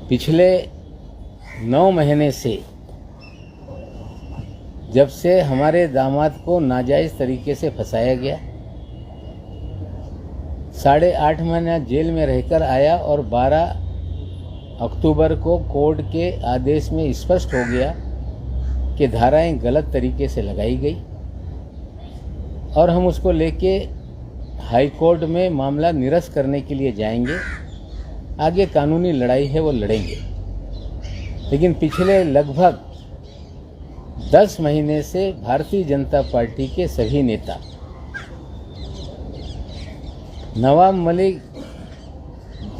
पिछले 9 महीने से जब से हमारे दामाद को नाजायज़ तरीके से फंसाया गया, 8.5 महीना जेल में रहकर आया और 12 अक्टूबर को कोर्ट के आदेश में स्पष्ट हो गया कि धाराएं गलत तरीके से लगाई गई और हम उसको लेके हाई कोर्ट में मामला निरस्त करने के लिए जाएंगे। आगे कानूनी लड़ाई है वो लड़ेंगे। लेकिन पिछले लगभग 10 महीने से भारतीय जनता पार्टी के सभी नेता, नवाब मलिक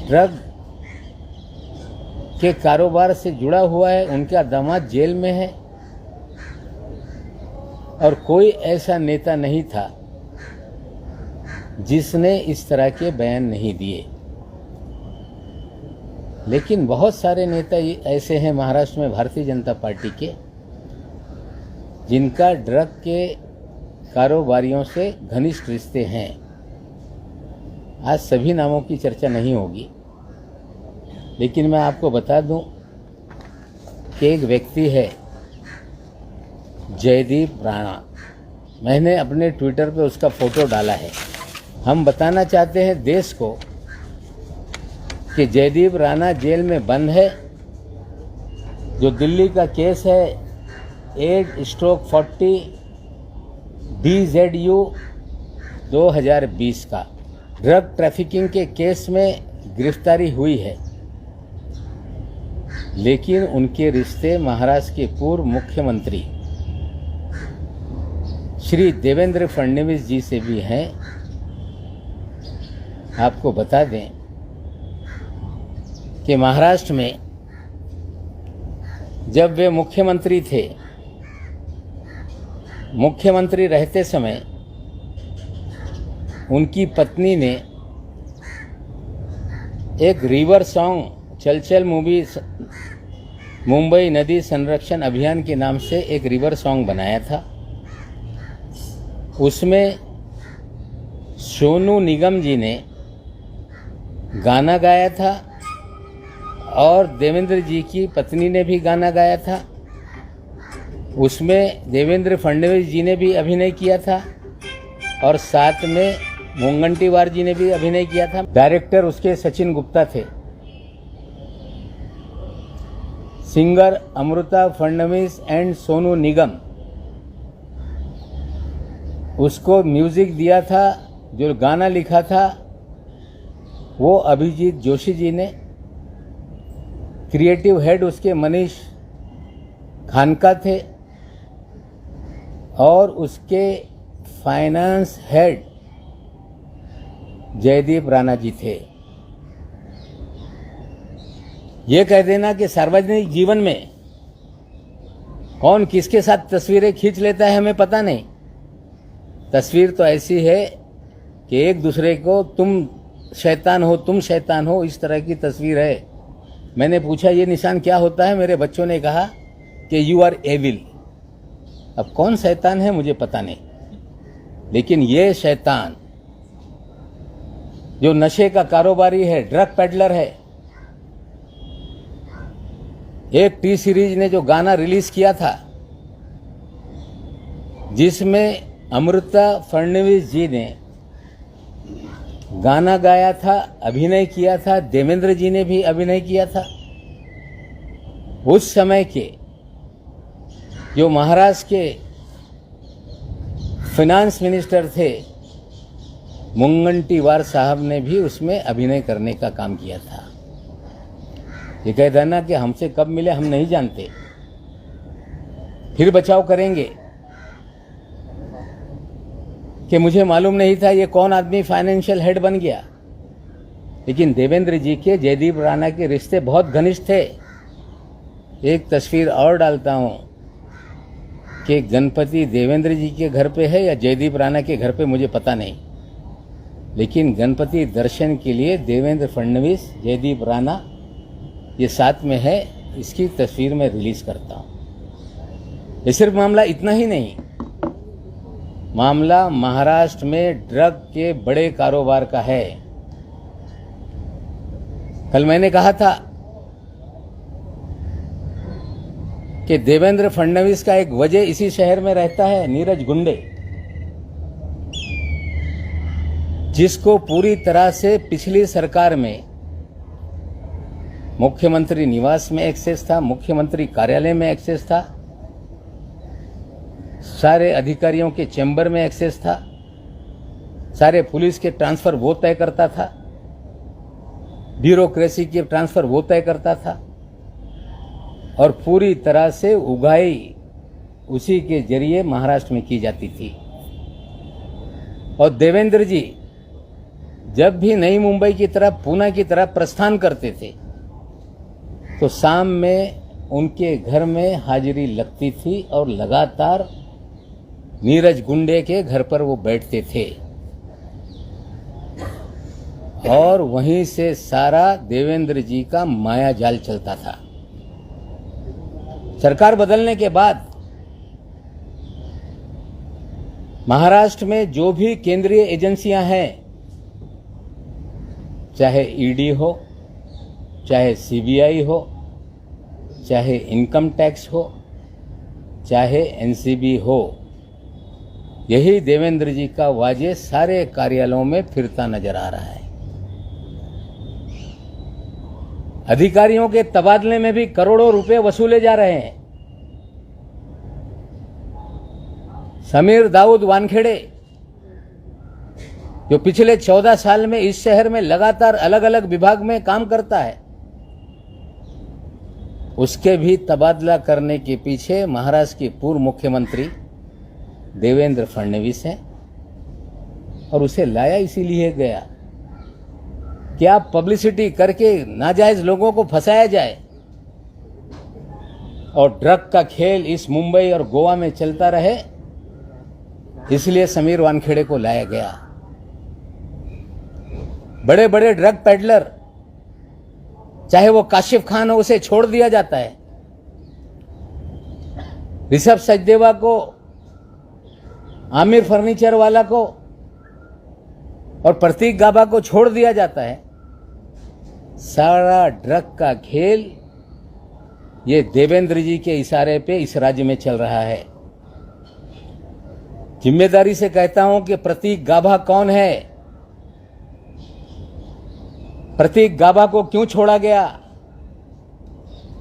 ड्रग के कारोबार से जुड़ा हुआ है, उनका दामाद जेल में है और कोई ऐसा नेता नहीं था जिसने इस तरह के बयान नहीं दिए। लेकिन बहुत सारे नेता ऐसे हैं महाराष्ट्र में भारतीय जनता पार्टी के, जिनका ड्रग के कारोबारियों से घनिष्ठ रिश्ते हैं। आज सभी नामों की चर्चा नहीं होगी, लेकिन मैं आपको बता दूं कि एक व्यक्ति है जयदीप राणा। मैंने अपने ट्विटर पे उसका फोटो डाला है। हम बताना चाहते हैं देश को कि जयदीप राणा जेल में बंद है। जो दिल्ली का केस है 8/40 DZU 2020 का ड्रग ट्रैफिकिंग के केस में गिरफ्तारी हुई है, लेकिन उनके रिश्ते महाराष्ट्र के पूर्व मुख्यमंत्री श्री देवेंद्र फडणवीस जी से भी हैं। आपको बता दें कि महाराष्ट्र में जब वे मुख्यमंत्री थे, मुख्यमंत्री रहते समय उनकी पत्नी ने एक रिवर सॉन्ग चल चल मूवी मुंबई नदी संरक्षण अभियान के नाम से एक रिवर सॉन्ग बनाया था। उसमें सोनू निगम जी ने गाना गाया था और देवेंद्र जी की पत्नी ने भी गाना गाया था। उसमें देवेंद्र फडणवीस जी ने भी अभिनय किया था और साथ में मुनगंटीवार जी ने भी अभिनय किया था। डायरेक्टर उसके सचिन गुप्ता थे। Singer Amruta Fadnavis and Sonu Nigam. उसको म्यूजिक दिया था, जो गाना लिखा था वो अभिजीत जोशी जी ने। क्रिएटिव हेड उसके मनीष खानका थे और उसके फाइनेंस हेड जयदीप राणा जी थे। ये कह देना कि सार्वजनिक जीवन में कौन किसके साथ तस्वीरें खींच लेता है हमें पता नहीं। तस्वीर तो ऐसी है कि एक दूसरे को तुम शैतान हो, इस तरह की तस्वीर है। मैंने पूछा ये निशान क्या होता है, मेरे बच्चों ने कहा कि यू आर एविल। अब कौन शैतान है मुझे पता नहीं, लेकिन ये शैतान जो नशे का कारोबारी है, ड्रग पेडलर है। एक टी सीरीज ने जो गाना रिलीज किया था जिसमें अमृता फडणवीस जी ने गाना गाया था, अभिनय किया था, देवेंद्र जी ने भी अभिनय किया था। उस समय के जो महाराष्ट्र के फाइनेंस मिनिस्टर थे मुनगंटीवार साहब ने भी उसमें अभिनय करने का काम किया था। ये कह देना कि हमसे कब मिले हम नहीं जानते, फिर बचाव करेंगे कि मुझे मालूम नहीं था ये कौन आदमी फाइनेंशियल हेड बन गया। लेकिन देवेंद्र जी के जयदीप राणा के रिश्ते बहुत घनिष्ठ थे। एक तस्वीर और डालता हूं कि गणपति देवेंद्र जी के घर पे है या जयदीप राणा के घर पे मुझे पता नहीं, लेकिन गणपति दर्शन के लिए देवेंद्र फडणवीस, जयदीप राणा ये साथ में है। इसकी तस्वीर मैं रिलीज करता हूं। ये सिर्फ मामला इतना ही नहीं, मामला महाराष्ट्र में ड्रग के बड़े कारोबार का है। कल मैंने कहा था कि देवेंद्र फडणवीस का एक वजह इसी शहर में रहता है, नीरज गुंडे, जिसको पूरी तरह से पिछली सरकार में मुख्यमंत्री निवास में एक्सेस था, मुख्यमंत्री कार्यालय में एक्सेस था, सारे अधिकारियों के चैम्बर में एक्सेस था, सारे पुलिस के ट्रांसफर वो तय करता था, ब्यूरोक्रेसी के ट्रांसफर वो तय करता था और पूरी तरह से उगाई उसी के जरिए महाराष्ट्र में की जाती थी। और देवेंद्र जी जब भी नई मुंबई की तरफ, पूना की तरफ प्रस्थान करते थे तो शाम में उनके घर में हाजिरी लगती थी और लगातार नीरज गुंडे के घर पर वो बैठते थे और वहीं से सारा देवेंद्र जी का माया जाल चलता था। सरकार बदलने के बाद महाराष्ट्र में जो भी केंद्रीय एजेंसियां हैं, चाहे ईडी हो, चाहे सीबीआई हो, चाहे इनकम टैक्स हो, चाहे एनसीबी हो, यही देवेंद्र जी का वाजे सारे कार्यालयों में फिरता नजर आ रहा है। अधिकारियों के तबादले में भी करोड़ों रुपए वसूले जा रहे हैं। समीर दाऊद वानखेड़े, जो पिछले 14 साल में इस शहर में लगातार अलग अलग विभाग में काम करता है, उसके भी तबादला करने के पीछे महाराष्ट्र के पूर्व मुख्यमंत्री देवेंद्र फडणवीस हैं और उसे लाया इसीलिए गया कि आप पब्लिसिटी करके नाजायज लोगों को फंसाया जाए और ड्रग का खेल इस मुंबई और गोवा में चलता रहे, इसलिए समीर वानखेड़े को लाया गया। बड़े बड़े ड्रग पेडलर, चाहे वो काशिफ खान हो, उसे छोड़ दिया जाता है। ऋषभ सचदेवा को, आमिर फर्नीचर वाला को और प्रतीक गाबा को छोड़ दिया जाता है। सारा ड्रग का खेल ये देवेंद्र जी के इशारे पे इस राज्य में चल रहा है। जिम्मेदारी से कहता हूं कि प्रतीक गाबा कौन है, प्रतीक गाबा को क्यों छोड़ा गया,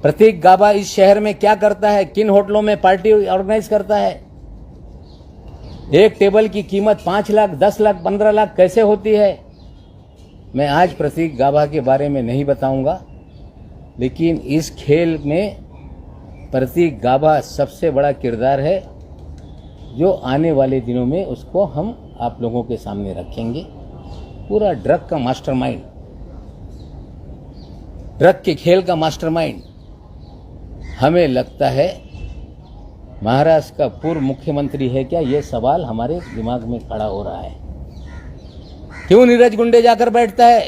प्रतीक गाबा इस शहर में क्या करता है, किन होटलों में पार्टी ऑर्गेनाइज करता है, एक टेबल की कीमत 5 लाख, 10 लाख, 15 लाख कैसे होती है। मैं आज प्रतीक गाबा के बारे में नहीं बताऊंगा, लेकिन इस खेल में प्रतीक गाबा सबसे बड़ा किरदार है, जो आने वाले दिनों में उसको हम आप लोगों के सामने रखेंगे। पूरा ड्रग का मास्टरमाइंड, ड्रग के खेल का मास्टरमाइंड, हमें लगता है महाराष्ट्र का पूर्व मुख्यमंत्री है क्या, यह सवाल हमारे दिमाग में खड़ा हो रहा है। क्यों नीरज गुंडे जाकर बैठता है,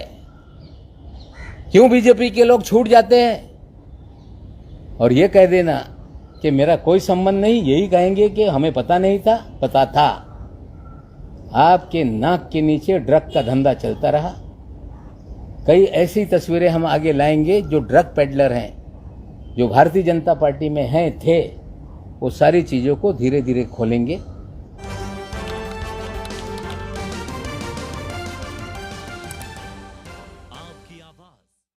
क्यों बीजेपी के लोग छूट जाते हैं और ये कह देना कि मेरा कोई संबंध नहीं, यही कहेंगे कि हमें पता नहीं था, पता था। आपके नाक के नीचे ड्रग का धंधा चलता रहा। कई ऐसी तस्वीरें हम आगे लाएंगे, जो ड्रग पेडलर हैं, जो भारतीय जनता पार्टी में हैं थे, वो सारी चीज़ों को धीरे धीरे खोलेंगे।